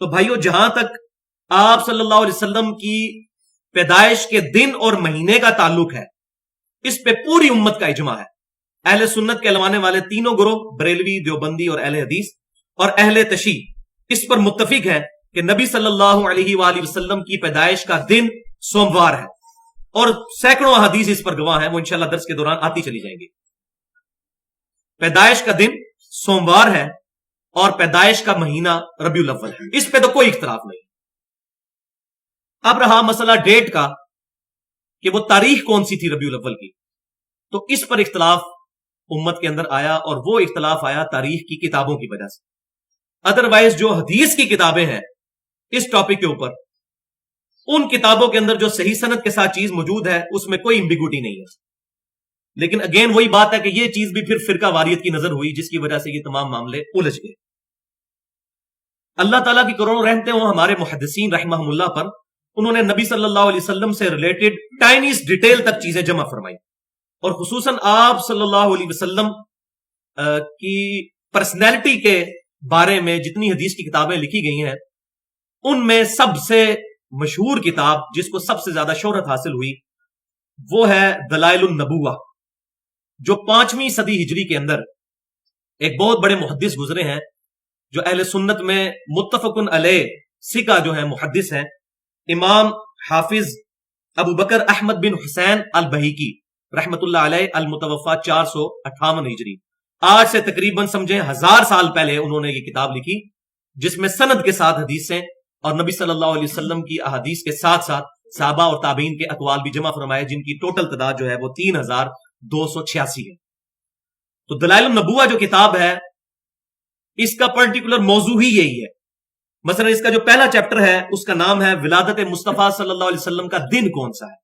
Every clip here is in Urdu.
تو بھائیو جہاں تک آپ صلی اللہ علیہ وسلم کی پیدائش کے دن اور مہینے کا تعلق ہے، اس پہ پوری امت کا اجماع ہے. اہل سنت کے علمانے والے تینوں گروہ، بریلوی، دیوبندی اور اہل حدیث اور اہل تشیع، اس پر متفق ہے کہ نبی صلی اللہ علیہ وآلہ وسلم کی پیدائش کا دن سوموار ہے، اور سینکڑوں احادیث اس پر گواہ ہیں، وہ انشاءاللہ درس کے دوران آتی چلی جائیں گی. پیدائش کا دن سوموار ہے اور پیدائش کا مہینہ ربیع الاول ہے، اس پہ تو کوئی اختلاف نہیں. اب رہا مسئلہ ڈیٹ کا کہ وہ تاریخ کون سی تھی ربیع الاول کی، تو اس پر اختلاف امت کے اندر آیا، اور وہ اختلاف آیا تاریخ کی کتابوں کی وجہ سے. ادروائز جو حدیث کی کتابیں ہیں اس ٹاپک کے اوپر، ان کتابوں کے اندر جو صحیح سند کے ساتھ چیز موجود ہے اس میں کوئی امبیگوٹی نہیں ہے. لیکن اگین وہی بات ہے کہ یہ چیز بھی پھر فرقہ واریت کی نظر ہوئی، جس کی وجہ سے یہ تمام معاملے الجھ گئے. اللہ تعالیٰ کی کروڑوں رحمتیں ہوں ہمارے محدثین رحمہم اللہ پر، انہوں نے نبی صلی اللہ علیہ وسلم سے ریلیٹڈ ٹائنیس ڈیٹیل تک چیزیں جمع فرمائی، اور خصوصاً آپ صلی اللہ علیہ وسلم کی پرسنالٹی کے بارے میں جتنی حدیث کی کتابیں لکھی گئی ہیں، ان میں سب سے مشہور کتاب جس کو سب سے زیادہ شہرت حاصل ہوئی وہ ہے دلائل النبوہ، جو 5ویں صدی ہجری کے اندر ایک بہت بڑے محدث گزرے ہیں، جو اہل سنت میں متفقن علیہ ثقہ جو ہیں محدث ہیں، امام حافظ ابو بکر احمد بن حسین البہیکی رحمت اللہ علیہ، المتوفا 458 ہجری. آج سے تقریباً سمجھیں 1000 سال پہلے انہوں نے یہ کتاب لکھی، جس میں سند کے ساتھ حدیثیں اور نبی صلی اللہ علیہ وسلم کی احادیث کے ساتھ ساتھ صحابہ اور تابعین کے اقوال بھی جمع فرمائے، جن کی ٹوٹل تعداد جو ہے وہ 3286 ہے. تو دلائل النبوہ جو کتاب ہے، اس کا پرٹیکولر موضوع ہی یہی ہے. مثلا اس کا جو پہلا چیپٹر ہے اس کا نام ہے ولادت مصطفیٰ صلی اللہ علیہ وسلم کا دن کون سا ہے.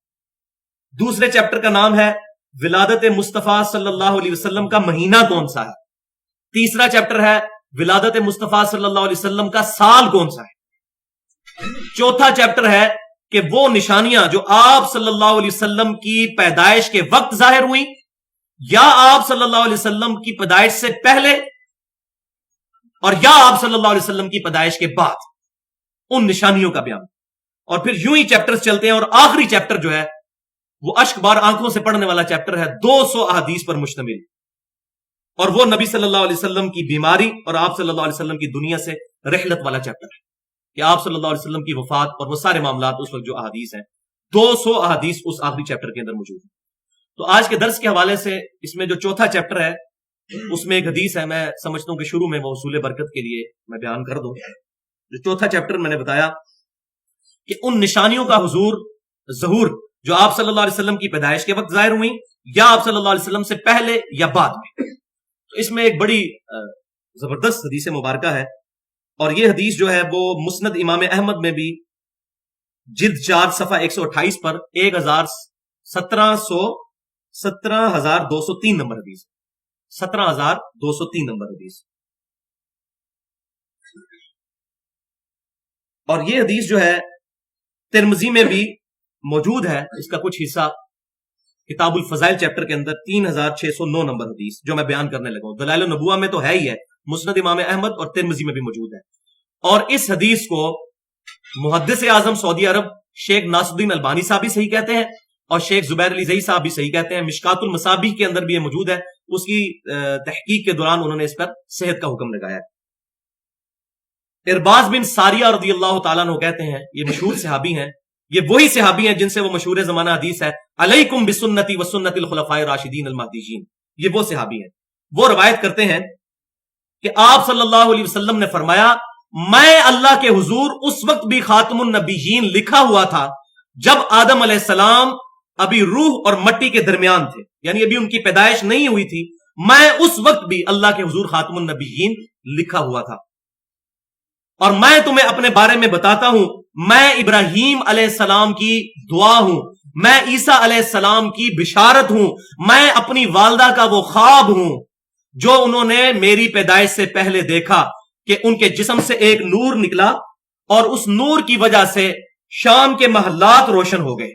دوسرے چیپٹر کا نام ہے ولادت مصطفیٰ صلی اللہ علیہ وسلم کا مہینہ کون سا ہے. تیسرا چیپٹر ہے ولادت مصطفیٰ صلی اللہ علیہ وسلم کا سال کون سا ہے. چوتھا چیپٹر ہے کہ وہ نشانیاں جو آپ صلی اللہ علیہ وسلم کی پیدائش کے وقت ظاہر ہوئیں یا آپ صلی اللہ علیہ وسلم کی پیدائش سے پہلے اور یا آپ صلی اللہ علیہ وسلم کی پیدائش کے بعد، ان نشانیوں کا بیان. اور پھر یوں ہی چیپٹرز چلتے ہیں، اور آخری چیپٹر جو ہے وہ اشک بار آنکھوں سے پڑھنے والا چیپٹر ہے، 200 احادیث پر مشتمل، اور وہ نبی صلی اللہ علیہ وسلم کی بیماری اور آپ صلی اللہ علیہ وسلم کی دنیا سے رحلت والا چیپٹر ہے، کہ آپ صلی اللہ علیہ وسلم کی وفات اور وہ سارے معاملات اس وقت جو احادیث ہیں، 200 احادیث اس آخری چیپٹر کے اندر موجود ہیں. تو آج کے درس کے حوالے سے اس میں جو چوتھا چیپٹر ہے اس میں ایک حدیث ہے، میں سمجھتا ہوں کہ شروع میں وہ حصول برکت کے لیے میں بیان کر دوں. جو چوتھا چیپٹر میں نے بتایا کہ ان نشانیوں کا ظہور جو آپ صلی اللہ علیہ وسلم کی پیدائش کے وقت ظاہر ہوئی یا آپ صلی اللہ علیہ وسلم سے پہلے یا بعد میں. تو اس میں ایک بڑی زبردست حدیث مبارکہ ہے، اور یہ حدیث جو ہے وہ مسند امام احمد میں بھی جلد 4 صفحہ 128 پر 17,203 نمبر حدیث، 17,203 نمبر حدیث. اور یہ حدیث جو ہے ترمذی میں بھی موجود ہے، اس کا کچھ حصہ کتاب الفضائل چیپٹر کے اندر 3609 نمبر حدیث جو میں بیان کرنے لگا ہوں. دلائل النبوہ میں تو ہے ہی ہے، مسند امام احمد اور ترمذی میں بھی موجود ہے. اور اس حدیث کو محدث اعظم سعودی عرب شیخ ناصر الدین البانی صاحب بھی صحیح کہتے ہیں، اور شیخ زبیر علی زئی صاحب بھی صحیح کہتے ہیں. مشکات المصابیح کے اندر بھی یہ موجود ہے، اس کی تحقیق کے دوران انہوں نے اس پر صحت کا حکم لگایا. ارباز بن ساریہ رضی اللہ تعالیٰ عنہ کہتے ہیں، یہ مشہور صحابی ہیں، یہ وہی صحابی ہیں جن سے وہ مشہور زمانہ حدیث ہے علیکم بسنتی وسنت الخلفاء الراشدین المہدیین. یہ وہ صحابی ہیں. وہ روایت کرتے ہیں کہ آپ صلی اللہ علیہ وسلم نے فرمایا، میں اللہ کے حضور اس وقت بھی خاتم النبیین لکھا ہوا تھا جب آدم علیہ السلام ابھی روح اور مٹی کے درمیان تھے، یعنی ابھی ان کی پیدائش نہیں ہوئی تھی، میں اس وقت بھی اللہ کے حضور خاتم النبیین لکھا ہوا تھا. اور میں تمہیں اپنے بارے میں بتاتا ہوں، میں ابراہیم علیہ السلام کی دعا ہوں، میں عیسیٰ علیہ السلام کی بشارت ہوں، میں اپنی والدہ کا وہ خواب ہوں جو انہوں نے میری پیدائش سے پہلے دیکھا کہ ان کے جسم سے ایک نور نکلا اور اس نور کی وجہ سے شام کے محلات روشن ہو گئے.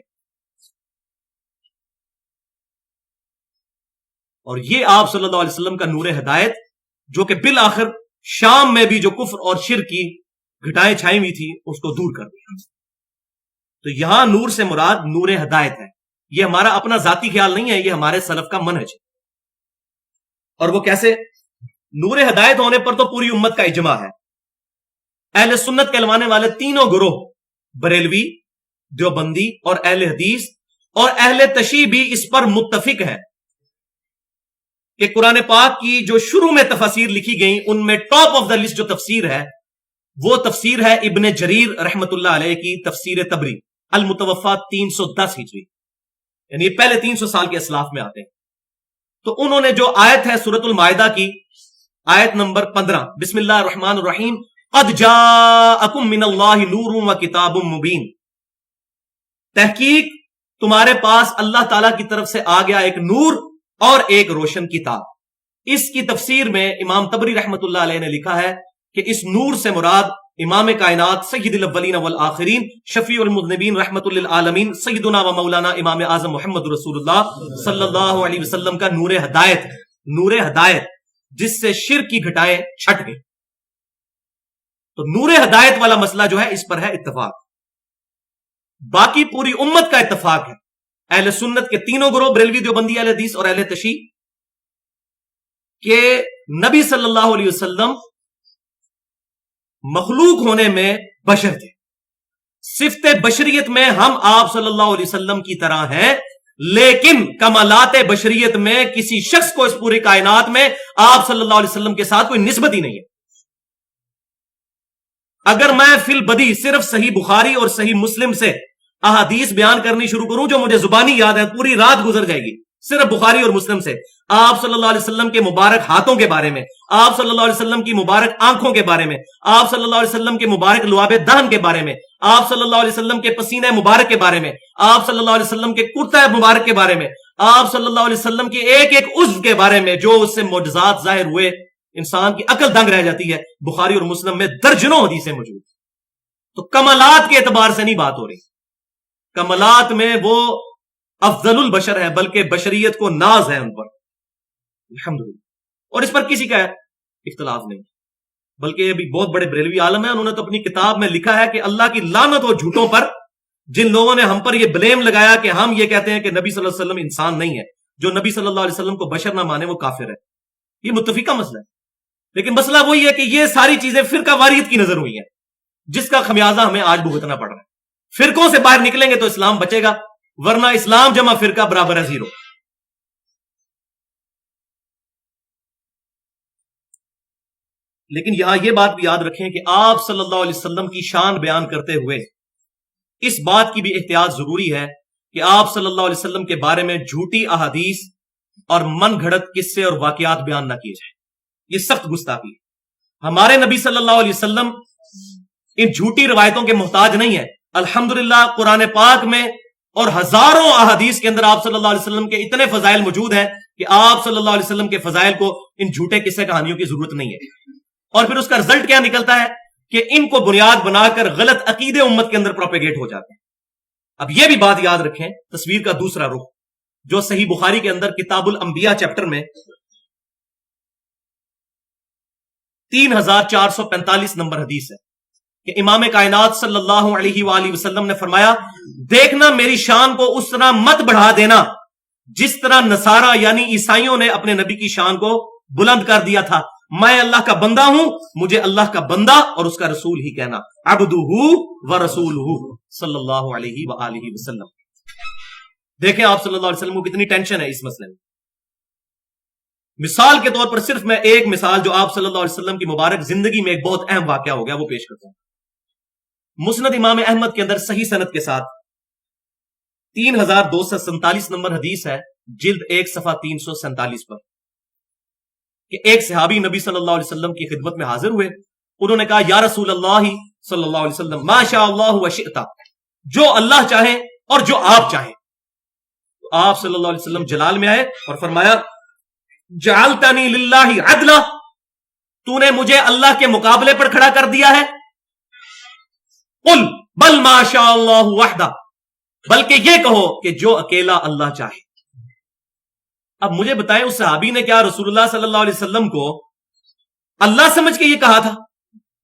اور یہ آپ صلی اللہ علیہ وسلم کا نور ہدایت جو کہ بالآخر شام میں بھی جو کفر اور شرک کی گھٹائیں چھائی ہوئی تھی اس کو دور کر دیا. تو یہاں نور سے مراد نور ہدایت ہے. یہ ہمارا اپنا ذاتی خیال نہیں ہے، یہ ہمارے سلف کا منہج ہے. اور وہ کیسے؟ نور ہدایت ہونے پر تو پوری امت کا اجماع ہے. اہل سنت کہلوانے والے تینوں گروہ، بریلوی، دیوبندی اور اہل حدیث اور اہل تشیع بھی اس پر متفق ہے کہ قرآن پاک کی جو شروع میں تفاسیر لکھی گئیں ان میں ٹاپ آف دا لسٹ جو تفسیر ہے وہ تفسیر ہے ابن جریر رحمت اللہ علیہ کی تفسیر تبری، المتوفا 310 ہجری، یعنی یہ پہلے 300 سال کے اسلاف میں آتے ہیں. تو انہوں نے جو آیت ہے سورۃ المائدہ کی آیت نمبر 15، بسم اللہ الرحمن الرحیم، قد جاءکم من اللہ نور و کتاب مبین، تحقیق تمہارے پاس اللہ تعالیٰ کی طرف سے آ گیا ایک نور اور ایک روشن کتاب. اس کی تفسیر میں امام تبری رحمت اللہ علیہ نے لکھا ہے کہ اس نور سے مراد امام کائنات سید الاولین والآخرین شفیع المذنبین رحمت للعالمین سیدنا و مولانا امام اعظم محمد رسول اللہ صلی اللہ علیہ وسلم کا نور ہدایت ہے. نور ہدایت جس سے شرک کی گھٹائیں چھٹ گئی. تو نور ہدایت والا مسئلہ جو ہے اس پر ہے اتفاق. باقی پوری امت کا اتفاق ہے، اہل سنت کے تینوں گروہ، بریلوی، دیوبندی، اہل حدیث اور اہل تشیع، کہ نبی صلی اللہ علیہ وسلم مخلوق ہونے میں بشر تھے. صفت بشریت میں ہم آپ صلی اللہ علیہ وسلم کی طرح ہیں، لیکن کمالات بشریت میں کسی شخص کو اس پوری کائنات میں آپ صلی اللہ علیہ وسلم کے ساتھ کوئی نسبت ہی نہیں ہے. اگر میں فی البدی صرف صحیح بخاری اور صحیح مسلم سے احادیث بیان کرنی شروع کروں جو مجھے زبانی یاد ہے، پوری رات گزر جائے گی صرف بخاری اور مسلم سے، آپ صلی اللہ علیہ وسلم کے مبارک ہاتھوں کے بارے میں، آپ صلی اللہ علیہ وسلم کی مبارک آنکھوں کے بارے میں، آپ صلی اللہ علیہ وسلم کے مبارک لعاب دہن کے بارے میں، آپ صلی اللہ علیہ وسلم کے پسینہ مبارک کے بارے میں، آپ صلی اللہ علیہ وسلم کے کرتا مبارک کے بارے میں، آپ صلی اللہ علیہ وسلم کے ایک ایک عضو کے بارے میں جو اس سے معجزات ظاہر ہوئے، انسان کی عقل دنگ رہ جاتی ہے. بخاری اور مسلم میں درجنوں حدیثیں موجود. تو کمالات کے اعتبار سے نہیں بات ہو رہی، کمالات میں وہ افضل البشر ہے، بلکہ بشریت کو ناز ہے ان پر الحمدللہ. اور اس پر کسی کا اختلاف نہیں، بلکہ یہ بھی بہت بڑے بریلوی عالم ہیں، انہوں نے تو اپنی کتاب میں لکھا ہے کہ اللہ کی لعنت اور جھوٹوں پر جن لوگوں نے ہم پر یہ بلیم لگایا کہ ہم یہ کہتے ہیں کہ نبی صلی اللہ علیہ وسلم انسان نہیں ہے، جو نبی صلی اللہ علیہ وسلم کو بشر نہ مانے وہ کافر ہے. یہ متفقہ مسئلہ ہے، لیکن مسئلہ وہی ہے کہ یہ ساری چیزیں فرقہ واریت کی نظر ہوئی ہیں جس کا خمیازہ ہمیں آج بھگتنا پڑ رہا ہے. فرقوں سے باہر نکلیں گے تو اسلام بچے گا، ورنہ اسلام جمع فرقہ برابر ہے زیرو. لیکن یہاں یہ بات بھی یاد رکھیں کہ آپ صلی اللہ علیہ وسلم کی شان بیان کرتے ہوئے اس بات کی بھی احتیاط ضروری ہے کہ آپ صلی اللہ علیہ وسلم کے بارے میں جھوٹی احادیث اور من گھڑت قصے اور واقعات بیان نہ کیے جائیں. یہ سخت گستاخی ہے. ہمارے نبی صلی اللہ علیہ وسلم ان جھوٹی روایتوں کے محتاج نہیں ہے. الحمدللہ قرآن پاک میں اور ہزاروں احادیث کے اندر آپ صلی اللہ علیہ وسلم کے اتنے فضائل موجود ہیں کہ آپ صلی اللہ علیہ وسلم کے فضائل کو ان جھوٹے قصے کہانیوں کی ضرورت نہیں ہے. اور پھر اس کا رزلٹ کیا نکلتا ہے کہ ان کو بنیاد بنا کر غلط عقیدے امت کے اندر پروپیگیٹ ہو جاتے ہیں. اب یہ بھی بات یاد رکھیں، تصویر کا دوسرا رخ جو صحیح بخاری کے اندر کتاب الانبیاء چیپٹر میں 3445 نمبر حدیث ہے کہ امام کائنات صلی اللہ علیہ وآلہ وسلم نے فرمایا، دیکھنا میری شان کو اس طرح مت بڑھا دینا جس طرح نصارہ یعنی عیسائیوں نے اپنے نبی کی شان کو بلند کر دیا تھا. میں اللہ کا بندہ ہوں، مجھے اللہ کا بندہ اور اس کا رسول ہی کہنا، عبدہ و رسولہ صلی اللہ علیہ وآلہ وسلم. دیکھیں آپ صلی اللہ علیہ وسلم کو کتنی ٹینشن ہے اس مسئلے میں. مثال کے طور پر صرف میں ایک مثال جو آپ صلی اللہ علیہ وسلم کی مبارک زندگی میں ایک بہت اہم واقعہ ہو گیا وہ پیش کرتا ہوں. مسند امام احمد کے اندر صحیح سند کے ساتھ 3247 نمبر حدیث ہے، جلد 1 صفحہ 347 پر، کہ ایک صحابی نبی صلی اللہ علیہ وسلم کی خدمت میں حاضر ہوئے. انہوں نے کہا، یا رسول اللہ صلی اللہ علیہ وسلم، ما شاء اللہ وشئت، جو اللہ چاہے اور جو آپ چاہیں. تو آپ صلی اللہ علیہ وسلم جلال میں آئے اور فرمایا، جعلتنی للہ عدلا، تو نے مجھے اللہ کے مقابلے پر کھڑا کر دیا ہے. قل بل ما شاء اللہ وحدہ، بلکہ یہ کہو کہ جو اکیلا اللہ چاہے. اب مجھے بتائیں اس صحابی نے کیا رسول اللہ صلی اللہ علیہ وسلم کو اللہ سمجھ کے یہ کہا تھا؟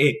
1,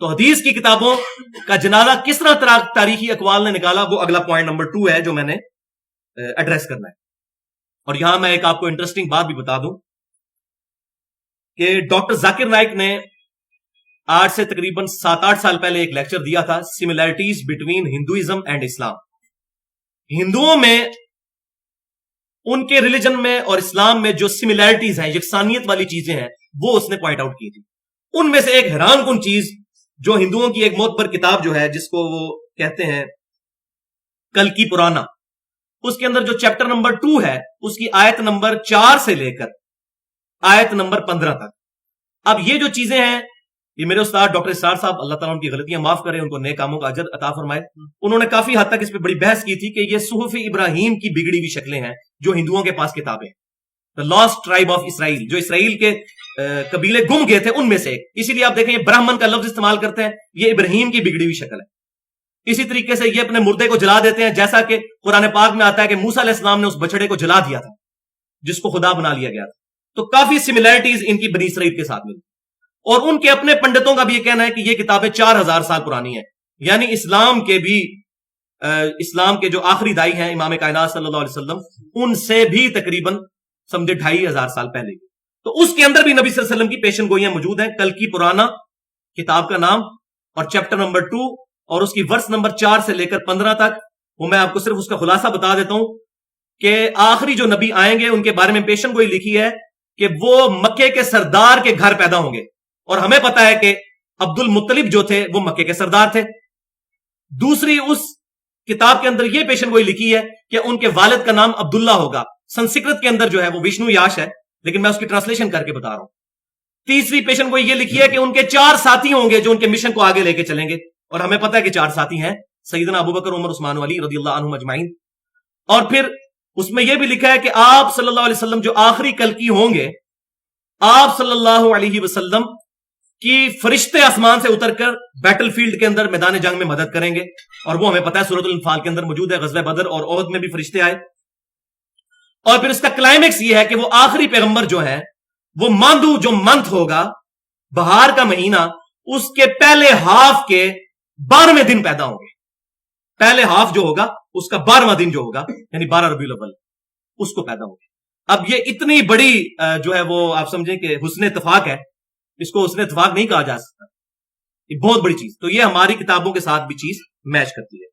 تو حدیث کی کتابوں کا جنازہ کس طرح تاریخی اقوال نے نکالا، وہ اگلا پوائنٹ نمبر 2 ہے جو میں نے ایڈریس کرنا ہے. اور یہاں میں ایک آپ کو انٹرسٹنگ بات بھی بتا دوں کہ ڈاکٹر ذاکر نائک نے آج سے تقریباً 7-8 سال پہلے ایک لیکچر دیا تھا، سملیرٹیز بٹوین ہندوازم اینڈ اسلام. ہندوؤں میں، ان کے ریلیجن میں اور اسلام میں جو سملیرٹیز ہیں، یکسانیت والی چیزیں ہیں، وہ اس نے پوائنٹ آؤٹ کی تھی. ان میں سے ایک حیران کن چیز جو ہندوؤں کی ایک معتبر کتاب جو ہے جس کو وہ کہتے ہیں کلکی پرانا، اس کے اندر جو چیپٹر نمبر 2 ہے اس کی آیت نمبر 4 سے لے کر آیت نمبر 15 تک. اب یہ جو چیزیں ہیں، یہ میرے استاد ڈاکٹر اسرار صاحب، اللہ تعالیٰ ان کی غلطیاں معاف کرے، ان کو نیک کاموں کا اجر عطا فرمائے، انہوں نے کافی حد تک اس پہ بڑی بحث کی تھی کہ یہ صحف ابراہیم کی بگڑی ہوئی شکلیں ہیں جو ہندوؤں کے پاس کتابیں، the last tribe of Israel, جو اسرائیل کے قبیلے گم گئے تھے ان میں سے ایک. اسی لیے آپ دیکھیں یہ برہمن کا لفظ استعمال کرتے ہیں، یہ ابراہیم کی بگڑی ہوئی شکل ہے. اسی طریقے سے یہ اپنے مردے کو جلا دیتے ہیں، جیسا کہ قرآن پاک میں آتا ہے کہ موسیٰ علیہ السلام نے اس بچڑے کو جلا دیا تھا جس کو خدا بنا لیا گیا تھا. تو کافی سملیرٹیز ان کی بنی اسرائیل کے ساتھ ملتی. اور ان کے اپنے پنڈتوں کا بھی یہ کہنا ہے کہ یہ کتابیں 4000 سال پرانی ہیں، یعنی اسلام کے جو آخری دائی ہیں امام کائنات صلی اللہ علیہ وسلم، ان سے بھی تقریباً سمجھے 2500 سال پہلے. تو اس کے اندر بھی نبی صلی اللہ علیہ وسلم کی پیشن گوئیاں موجود ہیں. کل کی پرانا کتاب کا نام اور چیپٹر نمبر 2 اور اس کی ورس نمبر 4 سے لے کر 15 تک. وہ میں آپ کو صرف اس کا خلاصہ بتا دیتا ہوں کہ آخری جو نبی آئیں گے ان کے بارے میں پیشن گوئی لکھی ہے کہ وہ مکے کے سردار کے گھر پیدا ہوں گے. اور ہمیں پتا ہے کہ عبد المطلب جو تھے وہ مکے کے سردار تھے. دوسری اس کتاب کے اندر یہ پیشن گوئی لکھی ہے کہ ان کے والد کا نام عبداللہ ہوگا. سنسکرت کے اندر جو ہے وہ وشنو یاش ہے، لیکن میں اس کی ٹرانسلیشن کر کے بتا رہا ہوں. تیسری پیشن گوئی یہ لکھی ہے کہ ان کے 4 ساتھی ہوں گے جو ان کے مشن کو آگے لے کے چلیں گے. اور ہمیں پتا ہے کہ 4 ساتھی ہیں، سیدنا ابوبکر، عمر، عثمان، علی رضی اللہ عنہم اجمعین. اور پھر اس میں یہ بھی لکھا ہے کہ آپ صلی اللہ علیہ وسلم جو آخری کلکی ہوں گے، آپ صلی اللہ علیہ وسلم کی فرشتے آسمان سے اتر کر بیٹل فیلڈ کے اندر میدان جنگ میں مدد کریں گے. اور وہ ہمیں پتا ہے سورۃ الانفال کے اندر موجود ہے. غزوہ بدر اور احد میں بھی فرشتے آئے. اور پھر اس کا کلائمیکس یہ ہے کہ وہ آخری پیغمبر جو ہے وہ ماندو جو منتھ ہوگا، بہار کا مہینہ، اس کے پہلے ہاف کے 12ویں دن پیدا ہوں گے. پہلے ہاف جو ہوگا اس کا 12واں دن جو ہوگا یعنی 12 ربیع الاول، اس کو پیدا ہوں گے. اب یہ اتنی بڑی جو ہے وہ آپ سمجھیں کہ حسن اتفاق ہے، اس کو حسن اتفاق نہیں کہا جا سکتا، یہ بہت بڑی چیز. تو یہ ہماری کتابوں کے ساتھ بھی چیز میچ کرتی ہے.